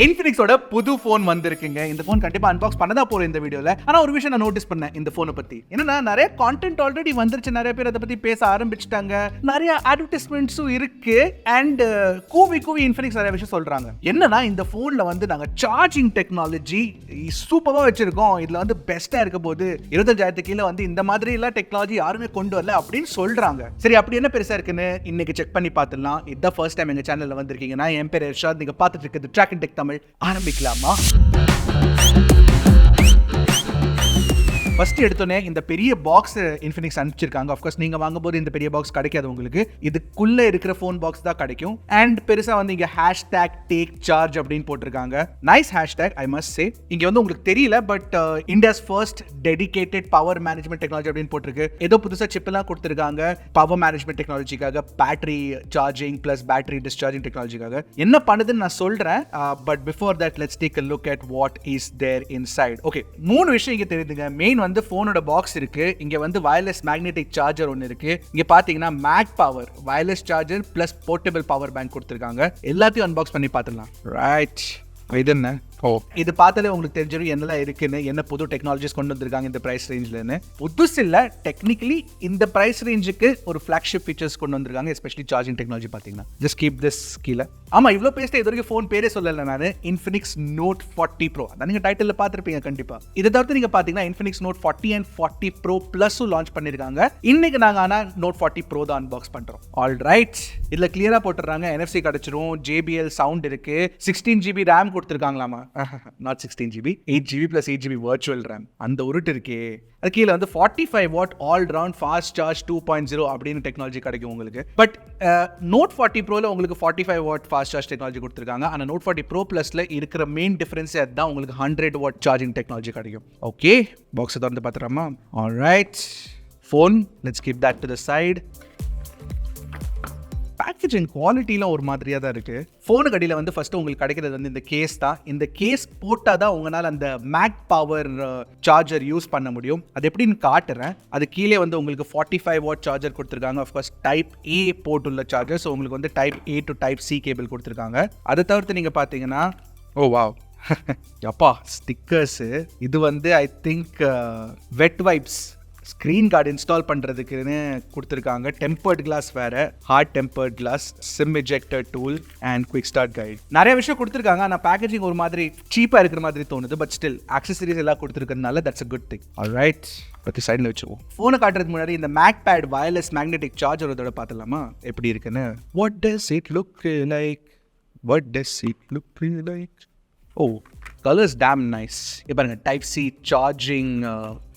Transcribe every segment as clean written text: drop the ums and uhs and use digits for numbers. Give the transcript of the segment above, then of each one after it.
Infinixோட புது ஃபோன் வந்திருக்குங்க. இந்த ஃபோன் கண்டிப்பா அன்பாக்ஸ் பண்ணதா போறேன் இந்த வீடியோல. ஆனா ஒரு விஷயம் நான் நோட்டீஸ் பண்ணேன் இந்த ஃபோனை பத்தி. என்னன்னா நிறைய கான்டென்ட் ஆல்ரெடி வந்துருச்சு, நிறைய பேர் அதை பத்தி பேச ஆரம்பிச்சிட்டாங்க, நிறைய அட்வர்டைஸ்மெண்ட்ஸும் இருக்கு அண்ட் கூவி Infinix நிறைய விஷயம் சொல்றாங்க. என்னன்னா இந்த ஃபோன்ல வந்து நாங்க சார்ஜிங் டெக்னாலஜி சூப்பரா வச்சிருக்கோம், இதுல வந்து பெஸ்டா இருக்க போது 25,000 கீழே வந்து இந்த மாதிரி எல்லாம் டெக்னாலஜி யாருமே கொண்டு வரல அப்படின்னு சொல்றாங்க. சரி, அப்படி என்ன பெருசா இருக்குன்னு இன்னைக்கு செக் பண்ணி பார்த்துடலாம். இதுதான் ஃபர்ஸ்ட் டைம் எங்க சேனல்ல வந்திருக்கீங்கன்னா என் பேர் இர்ஷாத், நீங்க பார்த்துட்டு இருக்கிறது Trakin Tech. ஆரம்பிக்கலாமா? ஃபர்ஸ்ட் எடுத்தோன்னே இந்த பெரிய பாக்ஸ் Infinix அனுப்பிச்சிருக்காங்க. ஆஃப் கோர்ஸ் நீங்க வாங்கும்போது இந்த பெரிய பாக்ஸ் கிடைக்காது உங்களுக்கு, இதுக்குள்ள இருக்கிற ஃபோன் பாக்ஸ் தான் கிடைக்கும். அண்ட் பெருசா வந்து இங்க #take charge அப்படின்னு போட்டிருக்காங்க. Nice hashtag I must say. இங்க வந்து உங்களுக்கு தெரியல but India's first dedicated power management technology அப்படின்னு போட்டிருக்கு. ஏதோ புதுசா சிப் எல்லாம் கொடுத்திருக்காங்க பவர் மேனேஜ்மெண்ட் டெக்னாலஜிக்காக, battery charging plus battery discharging டெக்னாலஜிக்காக. என்ன பண்ணுதுன்னு நான் சொல்றேன், but before that let's take a look at what is there inside. Okay, மூணு விஷயம் இங்க தெரியுதுங்க. மெயின் வந்து போனோட பாக்ஸ் இருக்கு, இங்க வந்து வயர்லெஸ் மேக்னெட்டிக் சார்ஜர் ஒன்னு இருக்கு, இங்க பாத்தீங்கன்னா mag power wireless charger plus portable power bank கொடுத்திருக்காங்க. எல்லாத்தையும் அன்பாக்ஸ் பண்ணி பார்த்துடலாம். ரைட், இது என்ன? இது பார்த்தாலே உங்களுக்கு தெரிஞ்சிடும் என்னெல்லாம் இருக்குன்னு, என்ன புது டெக்னாலஜிஸ் கொண்டு வந்திருக்காங்க இந்த பிரைஸ் ரேஞ்சில்னு. புதுசு இல்லை, டெக்னிக்கலி இந்த பிரைஸ் ரேஞ்சுக்கு ஒரு ஃபிளாக்ஷிப் ஃபீச்சர்ஸ் கொண்டு வந்திருக்காங்க, எஸ்பெஷலி சார்ஜிங் டெக்னாலஜி பார்த்தீங்கன்னா. ஜஸ்ட் கீப் திஸ் கீழே. ஆமாம், இவ்வளோ பேசிட்டு இது வரைக்கும் ஃபோன் பேரே சொல்லலை நான். Infinix Note 40 Pro அதான் நீங்கள் டைட்டில் பார்த்துருப்பீங்க கண்டிப்பாக. இதை தவிர்த்து நீங்கள் பார்த்தீங்கன்னா Infinix Note 40 and 40 Pro Plus-உம் லான்ச் பண்ணியிருக்காங்க. இன்னைக்கு நாங்கள் ஆனால் Note 40 Pro தான் அன்பாக்ஸ் பண்ணுறோம். ஆல் ரைட், இதில் கிளியராக போட்டுறாங்க, NFC கிடச்சிரும், JBL சவுண்ட் இருக்கு, 16GB ரேம் கொடுத்துருக்காங்களாமா. not 16GB, 8GB plus 8GB virtual RAM. அந்த உருட்டு இருக்கே, அது கீழே வந்து 45 watt all round fast charge 2.0 அப்படின்னு டெக்னாலஜி கிடைக்கும் உங்களுக்கு. பட் Note 40 Proல உங்களுக்கு 45 watt fast charge டெக்னாலஜி கொடுத்துருக்காங்க. ஆனால் Note 40 Pro Plusல இருக்கிற மெயின் டிஃபரன்ஸ் அதுதான், உங்களுக்கு 100 watt சார்ஜிங் டெக்னாலஜி கிடைக்கும். ஓகே, பாக்ஸை திறந்து பார்த்துறாமா? Alright, phone let's keep that to the side. Packaging குவாலிட்டிலாம் ஒரு மாதிரியாக தான் இருக்குது. ஃபோனுக்கு அடியில் வந்து ஃபஸ்ட்டு உங்களுக்கு கிடைக்கிறது வந்து இந்த கேஸ் தான். இந்த கேஸ் போட்டால் தான் உங்களால் அந்த மேக் பவர் சார்ஜர் யூஸ் பண்ண முடியும். அது எப்படின்னு காட்டுறேன். அது கீழே வந்து உங்களுக்கு 45 watt சார்ஜர் கொடுத்துருக்காங்க. ஆஃப்கோர்ஸ் டைப் ஏ போட்டுள்ள சார்ஜர். ஸோ உங்களுக்கு வந்து type A to type C cable கொடுத்துருக்காங்க. அதை தவிர்த்து நீங்கள் பார்த்தீங்கன்னா, ஓ வாவ் அப்பா ஸ்டிக்கர்ஸு. இது வந்து I think wet wipes screen guard install பண்ணுறதுக்குன்னு கொடுத்துருக்காங்க. டெம்பர்ட் கிளாஸ் வேறு, hard tempered glass, sim ejector tool and quick start guide. நிறைய விஷயம் கொடுத்துருக்காங்க. ஆனால் பேக்கேஜிங் ஒரு மாதிரி சீப்பாக இருக்கிற மாதிரி தோணுது. பட் ஸ்டில் ஆக்சசரிஸ் எல்லாம் கொடுத்துருக்கிறதுனால that's a good thing. Alright, பற்றி சைடில் வச்சுருவோம். ஃபோனை காட்டுறதுக்கு முன்னாடி இந்த mag pad wireless magnetic charger இதோட பார்த்துலாமா எப்படி இருக்குன்னு. What does it look like? What does it look like? Oh, colours damn nice. இப்போ பாருங்க, டைப் சி சார்ஜிங்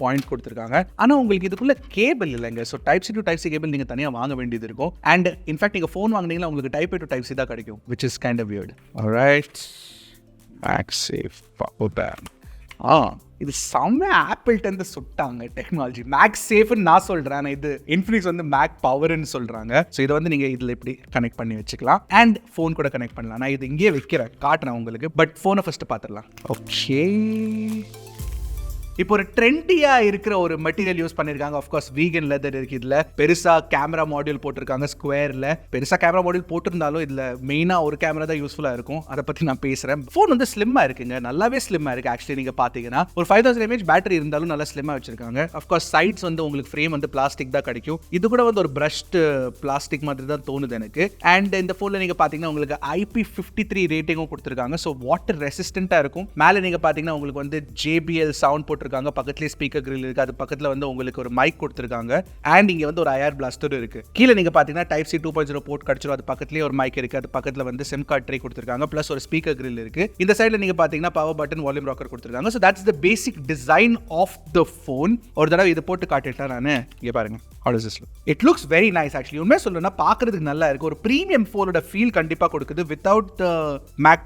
பாயிண்ட் கொடுத்துருக்காங்க. ஆனால் உங்களுக்கு இதுக்குள்ள கேபிள் இல்லைங்க. So type C to type C cable நீங்கள் தனியாக வாங்க வேண்டியது இருக்கும். அண்ட் இன்ஃபேக்ட் நீங்கள் ஃபோன் வாங்கினீங்கன்னா உங்களுக்கு type A to type C தான் கிடைக்கும், which is kind of weird. Alright, MagSafe power bank. இது செம்ம ஆப்பிள்கிட்ட சுட்டாங்க டெக்னாலஜி. மேக்ஸ் சேஃப்னு நான் சொல்கிறேன், ஆனால் இது Infinix வந்து மேக் பவர்னு சொல்கிறாங்க. ஸோ இதை வந்து நீங்கள் இதில் எப்படி கனெக்ட் பண்ணி வச்சுக்கலாம் அண்ட் ஃபோன் கூட கனெக்ட் பண்ணலாம். நான் இது இங்கேயே வைக்கிறேன், காட்டுறேன் உங்களுக்கு. பட் ஃபோனை ஃபஸ்ட்டு பார்த்துடலாம். ஓகே, இப்போ ஒரு ட்ரெண்டியாக இருக்கிற ஒரு மெட்டீரியல் யூஸ் பண்ணியிருக்காங்க. ஆஃப்கோர்ஸ் வீகன் லெதர் இருக்குது. இதில் பெருசாக கேமரா மாடியூல் போட்டிருக்காங்க ஸ்கொயரில். பெருசாக கேமரா மாடியூல் போட்டிருந்தாலும் இதில் மெயினாக ஒரு கேமரா தான் யூஸ்ஃபுல்லாக இருக்கும். அதை பற்றி நான் பேசுகிறேன். ஃபோன் வந்து ஸ்லிம்மாக இருக்குங்க, நல்லாவே ஸ்லிம்மாக இருக்குது. ஆக்சுவலி நீங்கள் பார்த்தீங்கன்னா ஒரு 5000 mAh பேட்டரி இருந்தாலும் நல்லா ஸ்லிம்மாக வச்சிருக்காங்க. ஆஃப்கோர்ஸ் சைட்ஸ் வந்து உங்களுக்கு ஃப்ரேம் வந்து பிளாஸ்டிக் தான் கிடைக்கும். இது கூட வந்து ஒரு பிரஷ்டு பிளாஸ்டிக் மாதிரி தான் தோணுது எனக்கு. அண்ட் இந்த ஃபோனில் நீங்கள் பார்த்தீங்கன்னா உங்களுக்கு IP53 ரேட்டிங்கும் கொடுத்துருக்காங்க. ஸோ வாட்டர் ரெசிஸ்டண்ட்டாக இருக்கும். மேலே நீங்கள் பார்த்தீங்கன்னா உங்களுக்கு வந்து JBL சவுண்ட் போட்டு பக்கத்துலேயே ஸ்பீக்கர் கிரில் இருக்கு. அது பக்கத்தில் வந்து உங்களுக்கு ஒரு மைக் கொடுத்துருக்காங்க. அண்ட் இங்கே வந்து ஒரு ஐஆர் பிளாஸ்டர் இருக்கு. கீழே நீங்க பாத்தீங்கன்னா டைப் சி 2.0 போர்ட் கிடைச்சிரும். அது பக்கத்துலேயே ஒரு மைக் இருக்கு. அது பக்கத்தில் வந்து சிம் கார்டு ட்ரே கொடுத்துருக்காங்க. பிளஸ் ஒரு ஸ்பீக்கர் கிரில் இருக்கு. இந்த சைடில் நீங்க பாத்தீங்கன்னா பவர் பட்டன், வால்யூம் ராக்கர் கொடுத்துருக்காங்க. So that's the basic design of the phone. ஒரு தடவை இதை போட்டு காட்டிட்டா நான் இங்கே பாருங்க. How does this look? It looks very nice actually. உண்மையா சொல்லணும்னா பார்க்கிறதுக்கு நல்லா இருக்கு. ஒரு பிரீமியம் ஃபோனோட ஃபீல் கண்டிப்பா கொடுக்குது. Without the Mac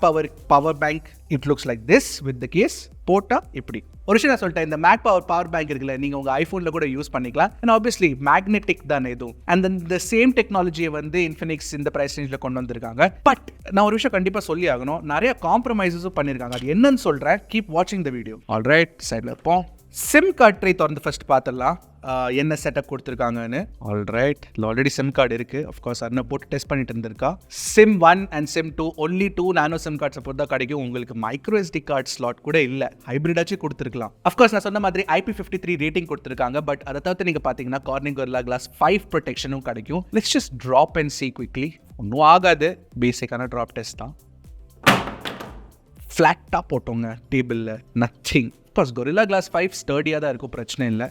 power bank, it looks like this with the case. போட்டா இப்படி ஒரு விஷயம் நான் சொல்லிட்டேன். இந்த மேக் பவர் பேங்க் இருக்குல்ல, நீங்க உங்க ஐபோன்ல கூட யூஸ் பண்ணிக்கலாம். அண்ட் ஆப்வியஸ்லி மேக்னெட்டிக் தானே இதுவும். அண்ட் இந்த சேம் டெக்னாலஜியை வந்து Infinix இந்த பிரைஸ் ரேஞ்சில் கொண்டு வந்திருக்காங்க. பட் நான் ஒரு விஷயம் கண்டிப்பா சொல்லி ஆகணும், நிறைய காம்ப்ரமைசஸும் பண்ணியிருக்காங்க. அது என்னன்னு சொல்றேன். கீப் வாட்சிங் த வீடியோ. ஆல்ரைட், சைடில் இருப்போம். சிம் கார்டு ட்ரை திறந்து ஃபர்ஸ்ட் பார்த்துடலாம் என்ன செட்டப் கொடுத்துருக்காங்கன்னு. ஆல்ரைட், இல்லை ஆல்ரெடி சிம் கார்டு இருக்குது. அஃப்கோர்ஸ் அண்ணா போட்டு டெஸ்ட் பண்ணிட்டு இருந்திருக்கா. Sim 1 and sim 2 only 2 nano sim card support தான் கிடைக்கும். உங்களுக்கு மைக்ரோ SD கார்டு ஸ்லாட் கூட இல்லை, ஹைப்ரிடாச்சும் கொடுத்துருக்கலாம். அஃப்கோர்ஸ் நான் சொன்ன மாதிரி IP53 ரேட்டிங் கொடுத்துருக்காங்க. பட் அதை தவிர்த்து நீங்கள் பார்த்தீங்கன்னா கார்னிங் கொரில்லா கிளாஸ் 5 ப்ரொடெக்ஷனும் கிடைக்கும். Let's just drop and see quickly. ஒன்றும் ஆகாது, பேசிக்கான ட்ராப் டெஸ்ட் தான். ஃப்ளாட்டாக போட்டோங்க டேபிளில், நத்திங். அஃப்கோர்ஸ் கொரில்லா கிளாஸ் 5 ஸ்டர்டியாக தான் இருக்கும், பிரச்சனை இல்லை.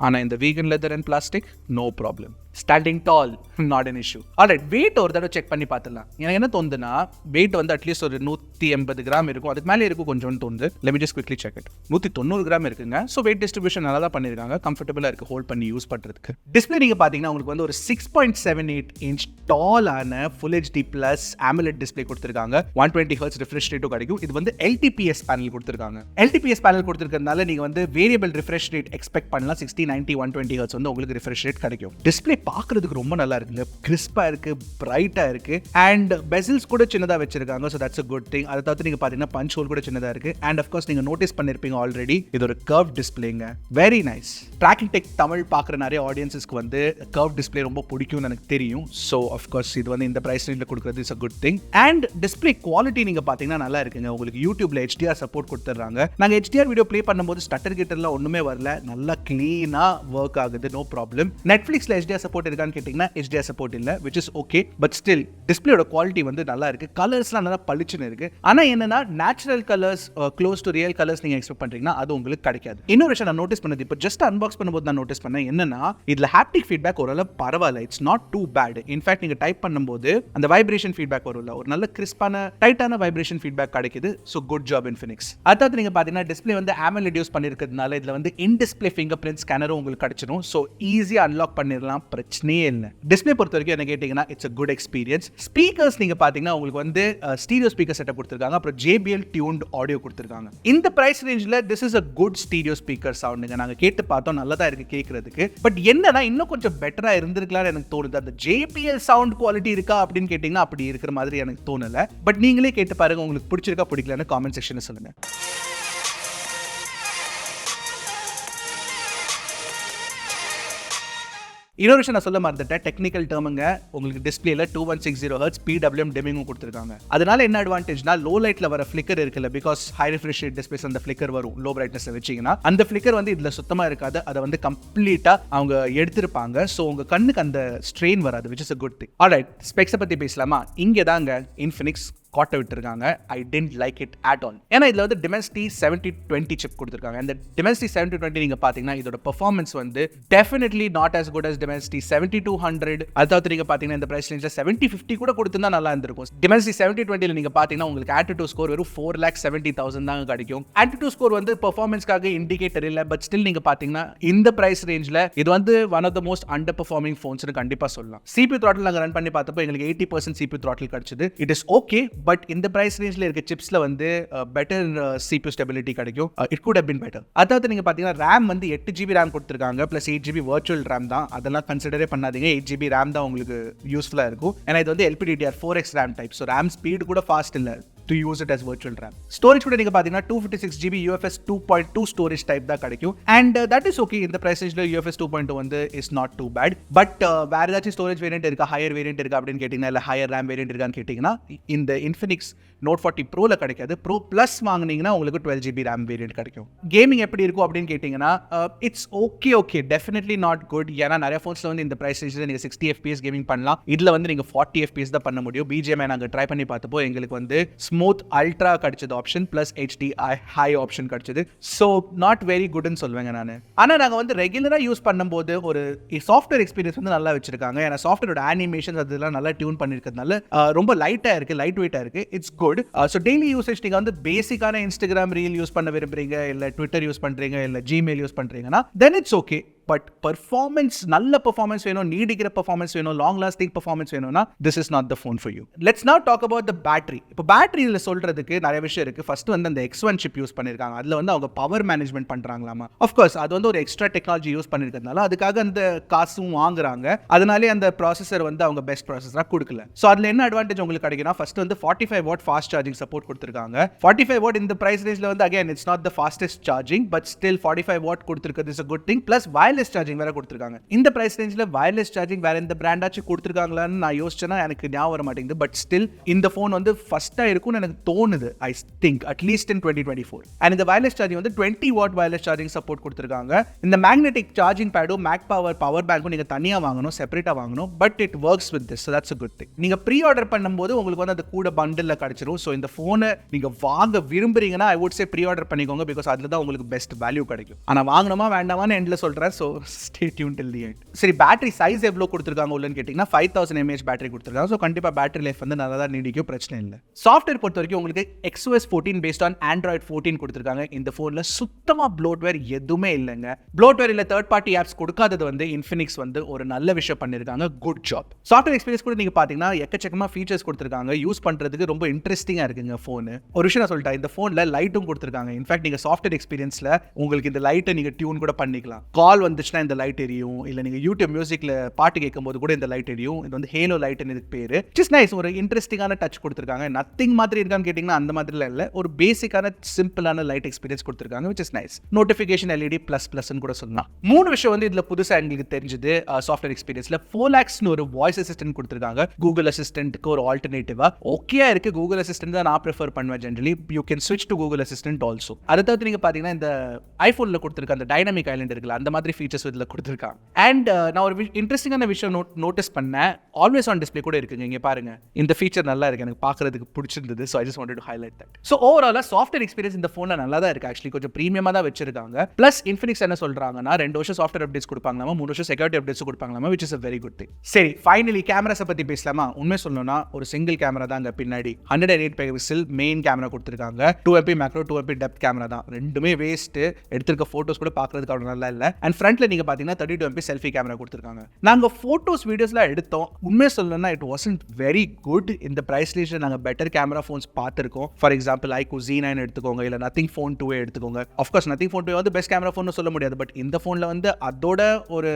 ஆனால் இந்த vegan leather and plastic no problem. Standing tall not an issue. Alright, wait ஒரு தடவை செக் பண்ணி பார்த்துலாம். எனக்கு என்ன தோணுதுன்னா வெயிட் வந்து அட்லீஸ்ட் ஒரு 180 கிராம் இருக்கும், அதுக்கு மேலே இருக்கும் கொஞ்சோன்னு தோணுது. Let me just quickly check it. 190 gram இருக்குங்க. ஸோ வெயிட் டிஸ்ட்ரிபியூஷன் நல்லா தான் பண்ணியிருக்காங்க, கம்ஃபர்டபுளாக இருக்குது ஹோல்ட் பண்ணி யூஸ் பண்ணுறதுக்கு. டிஸ்பிளே நீங்கள் பார்த்தீங்கன்னா உங்களுக்கு வந்து ஒரு 6.78 இன்ச் டாலான full HD plus AMOLED display கொடுத்துருக்காங்க. 120 Hz ரிஃப்ரெஷ் ரேட்டும் கிடைக்கும். இது வந்து LTPS பேனல் கொடுத்துருக்காங்க. LTPS பேனல் கொடுத்துருக்கிறதுனால நீங்கள் வந்து வேரியபிள் ரிஃப்ரெஷ் ரேட் எக்ஸ்பெக்ட் பண்ணலாம். 60, 90, 120 Hz வந்து உங்களுக்கு ரிஃப்ரெஷ் ரேட் கிடைக்கும். டிஸ்பிளே பார்க்கறதுக்கு ரொம்ப நல்லா இருக்குங்க, கிறிஸ்பா இருக்கு, பிரைட்டா இருக்கு. அண்ட் பெசில்ஸ் கூட சின்னதா வச்சிருக்காங்க. So that's a good thing. அதை தவிர்த்து நீங்க பாத்தீங்கன்னா பஞ்ச் ஹோல் கூட சின்னதா இருக்கு. அண்ட் ஆஃப் கோர்ஸ் நீங்க நோட்டீஸ் பண்ணிருப்பீங்க ஆல்ரெடி, இது ஒரு கர்வ் டிஸ்பிளேங்க. Very nice. Trakin Tech Tamil பார்க்குற நிறைய ஆடியன்ஸஸ்க்கு வந்து கர்வ் டிஸ்பிளே ரொம்ப பிடிக்கும்னு எனக்கு தெரியும். ஸோ ஆஃப் கோர்ஸ் இது வந்து இந்த பிரைஸ் ரேஞ்சில் கொடுக்குறது is a good thing. And display quality நீங்க பாத்தீங்கன்னா நல்லா இருக்குங்க. உங்களுக்கு யூடியூப்ல HDR சப்போர்ட் கொடுத்துறாங்க. நாங்க HDR வீடியோ ப்ளே பண்ணும்போது ஸ்டட்டர் கிட்டர்லாம் ஒண்ணுமே வரல, நல்லா கிளீனா ஒர்க் ஆகுது, நோ ப்ராப்ளம். நெட்ஃபிளிக்ஸ்ல HDR சப்போர்ட் இருக்கான்னு கேட்டீங்கன்னா HDR சப்போர்ட் இல்ல, which is okay, but still டிஸ்பிளேயோட குவாலிட்டி வந்து நல்லா இருக்கு. கலர்ஸ்லாம் நல்லா பளிச்சுன்னு இருக்கு. ஆனா என்னன்னா natural colours close to real colours நீங்க எக்ஸ்பெக்ட் பண்றீங்கன்னா அது உங்களுக்கு கிடைக்காது. இன்னொரு விஷயம் நான் நோட்டீஸ் பண்ணது, இப்போ ஜஸ்ட் அன்பாக்ஸ் பண்ணும்போது நான் நோட்டீஸ் பண்ணேன் என்னன்னா இதுல ஹாப்டிக் ஃபீட்பேக் ஓரளவு பரவாயில்ல, it's not too bad. In fact நீங்க டைப் பண்ணும்போது அந்த வைப்ரேஷன் ஃபீட்பேக் வரும்ல, ஒரு நல்ல கிறிஸ்பான டைட்டான வைப்ரேஷன் ஃபீட்பேக் கிடைக்குது. So good job Infinix. அதாவது நீங்க பாத்தீங்கன்னா டிஸ்பிளே வந்து AMOLED யூஸ் பண்ணிருக்கிறதுனால இதுல வந்து இன் டிஸ்பிளே ஃபிங்கர் பிரிண்ட் ஸ்கேனரும் உங்களுக்கு கிடைச்சிடும். ஸோ ஈஸியா அன்லாக் பண்ணிடலாம், பிரச்சனையே இல்லை. டிஸ்பிளே பொறுத்த வரைக்கும் என்ன கேட்டீங்கன்னா it's a good experience. Speakers நீங்க பாத்தீங்கன்னா உங்களுக்கு வந்து ஸ்டீரியோ ஸ்பீக்கர் செட்டப் கொடுத்திருக்காங்க. அப்புறம் JBL tuned ஆடியோ கொடுத்திருக்காங்க. இந்த பிரைஸ் ரேஞ்சில் this is a good stereo speaker sound. நாங்க கேட்டு பார்த்தோம், நல்லா தான் இருக்கு கேட்கறதுக்கு. பட் என்னன்னா இன்னும் கொஞ்சம் பெட்டரா இருந்திருக்கலாம்னு எனக்கு தோணுது. அந்த JBL சவுண்ட் குவாலிட்டி இருக்கா அப்படின்னு கேட்டீங்கன்னா அப்படி இருக்கிற மாதிரி எனக்கு தோணல. பட் நீங்களே கேட்டு பாருங்க, உங்களுக்கு பிடிச்சிருக்கா பிடிக்கலன்னு காமெண்ட் செக்ஷன்ல சொல்லுங்க. இன்னொரு விஷயம் நான் சொல்ல மறந்துட்டேன், டெக்னிக்கல் டேர்முங்க. உங்களுக்கு டிஸ்பிளேல 2160 Hz PWM டிமிங்கும் கொடுத்துருக்காங்க. அதனால என்ன அட்வான்டேஜ்னா லோ லைட்ல வர ஃபிளிக்கர் இருக்குல்ல, because high refresh rate displays அந்த ஃபிளிக்கர் வரும் லோ பிரைட்னஸ்ல வச்சீங்கன்னா, அந்த ஃபிளிக்கர் வந்து இதுல சுத்தமா இருக்காது. அதை வந்து கம்ப்ளீட்டா அவங்க எடுத்திருப்பாங்க. ஸோ உங்க கண்ணுக்கு அந்த ஸ்ட்ரெயின் வராது, which is a good thing. Alright, ஸ்பெக்ஸை பத்தி பேசலாமா? இங்கே தாங்க Infinix காட்ட விட்டுருக்காங்க. I don't like it at all. ஏன்னா இதில் வந்து Dimensity 7020 சிப் கொடுத்துருக்காங்க. இந்த Dimensity 7020 நீங்கள் பார்த்தீங்கன்னா இதோட பெர்ஃபார்மன்ஸ் வந்து definitely not as good as Dimensity 7200. அதாவது நீங்கள் பார்த்தீங்கன்னா இந்த பிரைஸ் ரேஞ்சில் 7050 கூட கொடுத்துருந்தா நல்லா இருந்திருக்கும். Dimensity 7020 நீங்கள் பார்த்தீங்கன்னா உங்களுக்கு ஆட்டிடியூட் ஸ்கோர் வெறும் 4,70,000 தான் கிடைக்கும். ஆட்டிடியூட் ஸ்கோர் வந்து பெர்ஃபார்மன்ஸ்க்காக இண்டிகேட்டர் இல்லை. பட் ஸ்டில் நீங்கள் பார்த்தீங்கன்னா இந்த பிரைஸ் ரேஞ்சில் இது வந்து one of the most underperforming ஃபோன்ஸ்னு கண்டிப்பாக சொல்லலாம். CPU throttle நாங்கள் ரன் பண்ணி பார்த்தப்போ எங்களுக்கு 80% CPU throttle கிடைச்சது. It is okay. பட் இந்த பிரைஸ் ரேஞ்சில் இருக்க சிப்ஸ்ல வந்து பெட்டர் CPU ஸ்டெபிலிட்டி கிடைக்கும். It could have been better. அதாவது நீங்க பாத்தீங்கன்னா RAM வந்து 8GB RAM கொடுத்திருக்காங்க, பிளஸ் 8GB வர்ச்சுவல் RAM தான். அதெல்லாம் கன்சிடரே பண்ணாதீங்க. 8GB RAM தான் உங்களுக்கு யூஸ்ஃபுல்லா இருக்கும். ஏன்னா இது வந்து LPDDR4X RAM type. So RAM speed கூட ஃபாஸ்ட் இல்லை to use it as virtual RAM. Storage கூட நீங்க பாத்தீங்கன்னா 256GB UFS 2.2 storage type தான் கிடைக்கும். And that is okay. இந்த price range UFS 2.2 வந்து is not too bad. But வேற ஏதாச்சும் storage variant இருக்கா, higher variant இருக்கா அப்படின்னு கேட்டீங்கன்னா, இல்ல higher RAM variant இருக்கான்னு கேட்டீங்கன்னா இந்த Infinix Note 40 Proல கிடைக்காது. Pro Plus வாங்குனீங்கன்னா உங்களுக்கு 12GB RAM variant கிடைக்கும். கேமிங் எப்படி இருக்கும் அப்படின்னு கேட்டீங்கன்னா it's okay definitely not good. ஏன்னா நிறைய ஃபோன்ஸ்ல வந்து இந்த பிரைஸ் ரேஞ்சில் நீங்க 60 FPS கேமிங் பண்ணலாம். இதுல வந்து நீங்க 40 FPS தான் பண்ண முடியும். BGMI நாங்க ட்ரை பண்ணி பார்த்தப்போ எங்களுக்கு வந்து ஸ்மூத் அல்ட்ரா கிடைச்சது option, plus HDI high option கிடைச்சது. ஸோ நாட் வெரி குட்னு சொல்லுவேங்க நான். ஆனால் நாங்கள் வந்து ரெகுலராக யூஸ் பண்ணும்போது ஒரு சாஃப்ட்வேர் எக்ஸ்பீரியன்ஸ் வந்து நல்லா வச்சிருக்காங்க. ஏன்னா சாஃப்ட்வேரோட அனிமேஷன்ஸ் அதெல்லாம் நல்லா டியூன் பண்ணிருக்கிறதுனால ரொம்ப லைட்டாக இருக்கு, லைட் வெயிட்டாக இருக்கு. It's good. So daily usage நீங்கள் வந்து பேசிக்கான இன்ஸ்டாகிராம் ரீல் யூஸ் பண்ண விரும்புறீங்க, இல்லை ட்விட்டர் யூஸ் பண்ணுறீங்க, இல்லை ஜிமெயில் யூஸ் பண்ணுறீங்கன்னா then it's okay. But performance நல்ல பெர்ஃபார்மன்ஸ் வேணும், நீடிக்கிற பெர்ஃபார்மன்ஸ் வேணும், லாங் லாஸ்டிங் பெர்ஃபார்மன்ஸ் வேணும்னா this is not the phone for you. Let's நவ டாக் அபவுட் த பேட்டரி. இப்போ பேட்டரியில் சொல்றதுக்கு நிறைய விஷயம் இருக்கு. ஃபர்ஸ்ட் வந்து அந்த X1 சிப் யூஸ் பண்ணிருக்காங்க. அதுல வந்து அவங்க பவர் மேனேஜ்மெண்ட் பண்றாங்களாமா. ஆஃப்கோர்ஸ் அது வந்து ஒரு எக்ஸ்ட்ரா டெக்னாலஜி யூஸ் பண்ணிருக்கிறதுனால அதுக்காக அந்த காசும் வாங்குறாங்க. அதனாலே அந்த ப்ராசஸர் வந்து அவங்க பெஸ்ட் ப்ராசஸரா கொடுக்கல. ஸோ அதுல என்ன அட்வான்டேஜ் உங்களுக்கு கிடைக்கும்னா ஃபர்ஸ்ட் வந்து 45 வாட் ஃபாஸ்ட் சார்ஜிங் சப்போர்ட் கொடுத்துருக்காங்க. 45 வாட் இந்த பிரைஸ் ரேஞ்சில் வந்து again it's not the fastest charging, but still 45 watt கொடுத்துருக்கிறது is a good thing. Plus wireless charging வேற கொடுத்துருக்காங்க. இந்த பிரைஸ் ரேஞ்சில் வயர்லெஸ் சார்ஜிங் வேற எந்த பிராண்டாச்சும் கொடுத்துருக்காங்களான்னு நான் யோசிச்சேன்னா எனக்கு ஞாபகம் வர மாட்டேங்குது. பட் ஸ்டில் இந்த ஃபோன் வந்து ஃபர்ஸ்டா இருக்கும்னு எனக்கு தோணுது. I think at least in 2024. And இந்த வயர்லெஸ் சார்ஜிங் வந்து 20 வாட் வயர்லெஸ் சார்ஜிங் சப்போர்ட் கொடுத்துருக்காங்க. இந்த மேக்னெட்டிக் சார்ஜிங் பேடும் மேக் பவர் பேங்க்கும் நீங்க தனியா வாங்கணும், செப்பரேட்டா வாங்கணும். But it works with this, so that's a good thing. நீங்க ப்ரீ ஆர்டர் பண்ணும்போது உங்களுக்கு வந்து அந்த கூட பண்டில்ல கிடைச்சிரும். ஸோ இந்த ஃபோனை நீங்க வாங்க விரும்புறீங்கன்னா I would say preorder பண்ணிக்கோங்க, பிகாஸ் அதுல தான் உங்களுக்கு பெஸ்ட் வேல்யூ கிடைக்கும். ஆனா வாங்கணுமா வேண்டாமான்னு எண்ட்ல சொல்றேன். So stay tune till the end. சரி, பேட்டரி சைஸ் எவ்வளோ கொடுத்துருக்காங்க உள்ளன்னு கேட்டிங்கன்னா 5000 mAh பேட்டரி கொடுத்துருக்காங்க. ஸோ கண்டிப்பாக பேட்டரி லைஃப் வந்து நல்லா தான் நீடிக்கும், பிரச்சனை இல்லை. சாஃப்ட்வேர் பொறுத்த வரைக்கும் உங்களுக்கு XOS 14 பேஸ்ட் ஆன் Android 14 கொடுத்துருக்காங்க. இந்த ஃபோனில் சுத்தமாக ப்ளோட்வேர் எதுவுமே இல்லைங்க. ப்ளோட்வேர் இல்லை தேர்ட் பார்ட்டி ஆப்ஸ் கொடுக்காதது வந்து Infinix வந்து ஒரு நல்ல விஷயம் பண்ணியிருக்காங்க. Good job. சாஃப்ட்வேர் எக்ஸ்பீரியன்ஸ் கூட நீங்கள் பார்த்தீங்கன்னா எக்கச்சக்கமாக ஃபீச்சர்ஸ் கொடுத்துருக்காங்க. யூஸ் பண்ணுறதுக்கு ரொம்ப இன்ட்ரெஸ்டிங்காக இருக்குங்க ஃபோனு. ஒரு விஷயம் நான் சொல்லிட்டேன், இந்த ஃபோனில் லைட்டும் கொடுத்துருக்காங்க. இன்ஃபேக்ட் நீங்கள் சாஃப்ட்வேர் எக்ஸ்பீரியன்ஸில் உங்களுக்கு இந்த லைட்டை நீங்கள் டியூன் கூட பண்ணிக்கலாம். கால் வந்துச்சுன்னா இந்த லைட் எரியும், இல்லை நீங்கள் யூடியூப் மியூசிக்கில் பாட்டு கேட்கும்போது கூட இந்த லைட் எரியும். இது வந்து ஹேலோ லைட்னு இதுக்கு பேர். ஜஸ்ட் நைஸ், ஒரு இன்ட்ரெஸ்டிங்கான டச் கொடுத்துருக்காங்க. நத்திங் மாதிரி இருக்கான்னு கேட்டிங்கன்னா அந்த மாதிரிலாம் இல்லை. ஒரு பேசிக்கான சிம்பிளான லைட் எக்ஸ்பீரியன்ஸ் கொடுத்துருக்காங்க, which is nice. Notification LED ++ன்னு கூட சொல்லலாம். மூணு விஷயம் வந்து இதில் புதுசாக எங்களுக்கு தெரிஞ்சது சாஃப்ட்வேர் எக்ஸ்பீரியன்ஸில். 4 lakhsன்னு ஒரு வாய்ஸ் அசிஸ்டன்ட் கொடுத்துருக்காங்க. கூகுள் அசிஸ்டன்ட்டுக்கு ஒரு ஆல்டர்னேட்டிவா ஓகே இருக்கு. கூகுள் அசிஸ்டன்ட் தான் நான் ப்ரிஃபர் பண்ணுவேன் ஜென்ரலி. யூ கேன் ஸ்விட்ச் டு கூகுள் அசிஸ்டன்ட் ஆல்சோ. அதை தவிர்த்து நீங்கள் பார்த்தீங்கன்னா இந்த ஐஃபோனில் கொடுத்துருக்க அந்த டைனமிக் ஐலண்ட் இருக்குல்ல, அந்த மாதிரி ஃபீச்சர்ஸ் இதில் கொடுத்துருக்காங்க. அண்ட் நான் ஒரு இன்ட்ரெஸ்டிங்கான விஷயம் நோட்டீஸ் பண்ணேன். ஆல்வேஸ் ஆன் டிஸ்பிளே கூட இருக்குங்க. இங்கே பாருங்க, இந்த ஃபீச்சர் நல்லா இருக்கு, எனக்கு பார்க்கறதுக்கு பிடிச்சிருந்தது. So I just wanted to highlight that. So ஓவராலாக சாஃப்ட்வேர் எக்ஸ்பீரியன்ஸ் இந்த ஃபோனில் நல்லா தான் இருக்கு. ஆக்சுவலி கொஞ்சம் ப்ரீமியமாக தான் வச்சிருக்காங்க. ப்ளஸ் Infinix என்ன சொல்றாங்கன்னா 2 வருஷம் சாஃப்ட்வேர் அப்டேட்ஸ் கொடுப்பாங்களாமா, 3 வருஷம் செக்யூரிட்டி அப்டேட்ஸ் கொடுப்பாங்களாமா, which is a very good thing. சரி, ஃபைனலி கேமராஸை பற்றி பேசலாமா? உண்மை சொல்லணும்னா ஒரு சிங்கிள் கேமரா தான் அங்கே பின்னாடி 108 மெகாபிக்சல் மெயின் கேமரா கொடுத்துருக்காங்க. 2MP macro 2MP depth camera தான். ரெண்டுமே வேஸ்ட். எடுத்திருக்க ஃபோட்டோஸ் கூட பார்க்கறதுக்கு அவ்வளோ நல்லா இல்லை. அண்ட் ஃப்ரண்ட்ல நீங்க பார்த்தீங்கன்னா 32MP செல்ஃபி கேமரா கொடுத்துருக்காங்க. நாங்கள் ஃபோட்டோஸ் வீடியோஸ்லாம் எடுத்தோம். உண்மையை சொல்லணும்னா இட் வாசன்ட் வெரி குட். இந்த ப்ரைஸ் ரேஞ்சில் நாங்கள் பெட்டர் கேமரா ஃபோன்ஸ் பார்த்துருக்கோம். ஃபார் எக்ஸாம்பிள் iQOO Z9 எடுத்துக்கோங்க, இல்லை நத்திங் ஃபோன் 2 எடுத்துக்கோங்க. ஆஃப்கோர்ஸ் நத்திங் ஃபோன் 2 வந்து பெஸ்ட் கேமரா ஃபோன் சொல்ல முடியாது, பட் இந்த ஃபோனில் வந்து அதோட ஒரு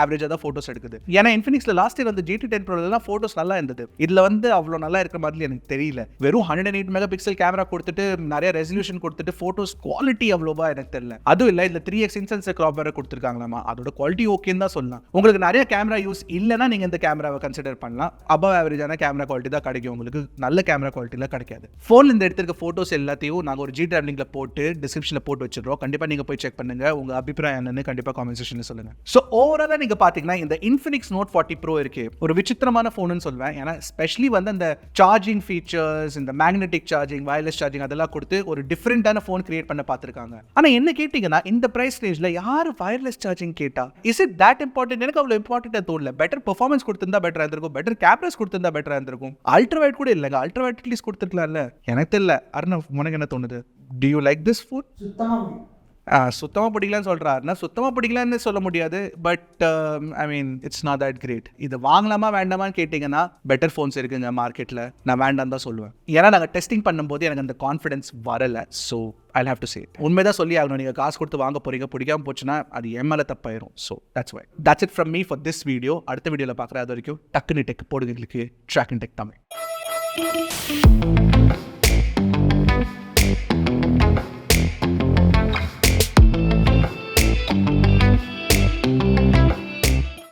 ஆவரேஜாக தான் ஃபோட்டோஸ் எடுக்குது. ஏன்னா Infinixல லாஸ்ட் இயர் வந்து GT10 Proலாம் ஃபோட்டோஸ் நல்லா இருந்தது. இதில் வந்து அவ்வளோ நல்லா இருக்கிற மாதிரி எனக்கு தெரியல. வெறும் 108 மெகாபிக்சல் கேமரா கொடுத்துட்டு நிறைய ரெசல்யூஷன் கொடுத்துட்டு ஃபோட்டோஸ் குவாலிட்டி அவ்வளோவா எனக்கு தெரியல. அதுவும் இல்லை, இதில் 3x இன்சென்சர் கிராப் வேற கொடுத்துருக்காங்களாமா. அதோட குவாலிட்டி ஓகேன்னு தான் சொல்லலாம். உங்களுக்கு நிறைய கேமரா யூஸ் இல்லைன்னா நீங்கள் இந்த கேமராவை கன்சிடர் பண்ணலாம். அபவ் ஆவரேஜான கேமரா குவாலிட்டி தான் கிடைக்கும் உங்களுக்கு, நல்ல கேமரா குவாலிட்டியில் கிடைக்காது. ஃபோனில் இந்த எடுத்திருக்க ஃபோட்டோஸ் எல்லாத்தையும் நாங்கள் ஒரு G-Traveling போட்டு டிஸ்கிரிப்ஷனில் போட்டு வச்சிருக்கோம். கண்டிப்பாக நீங்கள் போய் செக் பண்ணுங்க. உங்க அபிப்பிராயம் என்னன்னு கண்டிப்பாக காமெண்ட் செக்ஷனில் சொல்லுங்க. ஸோ ஓவராலாக நீங்கள் பார்த்தீங்கன்னா இந்த Infinix Note 40 Pro இருக்கு ஒரு விசித்திரமான ஃபோனுன்னு சொல்வேன். ஏன்னா ஸ்பெஷலி வந்து அந்த சார்ஜிங் ஃபீச்சர்ஸ், இந்த மேக்னெட்டிக் சார்ஜிங், வயர்லெஸ் சார்ஜிங் அதெல்லாம் கொடுத்து ஒரு டிஃப்ரெண்டான ஃபோன் கிரியேட் பண்ண பார்த்துருக்காங்க. ஆனால் என்ன கேட்டிங்கன்னா இந்த ப்ரைஸ் ரேஞ்சில் யார் வயர்லெஸ் சார்ஜிங் கேட்டா? Is it that important? எனக்கு அவ்வளோ இம்பார்ட்டன்ட்டாக தோணல. பெட்டர் பெர்ஃபார்மன்ஸ் கொடுத்திருந்தா பெட்டராக இருந்திருக்கும், பெட்டர் கேமராஸ் கொடுத்திருந்தா பெட்டராக இருந்திருக்கும். அல்ட்ராவைட் கூட இல்லைங்க, அல்ட்ராவைட் அட்லீஸ்ட் கொடுத்துருக்கலாம்ல. எனக்கு தெரியல. அருண், உனக்கு என்ன தோணுது? Do you like this food? சுத்தமாக பிடிக்கலான்னு சொல்கிறாருன்னா சுத்தமாக பிடிக்கலான்னு சொல்ல முடியாது. But I mean it's not that great. இது வாங்கலாமா வேண்டாமான்னு கேட்டிங்கன்னா பெட்டர் ஃபோன்ஸ் இருக்குங்க மார்க்கெட்டில். நான் வேண்டாம் தான் சொல்லுவேன். ஏன்னா நாங்கள் டெஸ்டிங் பண்ணும்போது எனக்கு அந்த கான்ஃபிடன்ஸ் வரலை. So I'll have to say it. உண்மைதான் சொல்லி ஆகணும். நீங்கள் காசு கொடுத்து வாங்க போகிறீங்க, பிடிக்காம போச்சுன்னா அது என் மேலே தப்பாயிரும். So that's it from me for this video. அடுத்த வீடியோவில் பார்க்குறேன். அது வரைக்கும் டக்குனு டெக் போடுங்களுக்கு Trakin Tech தமிழ்.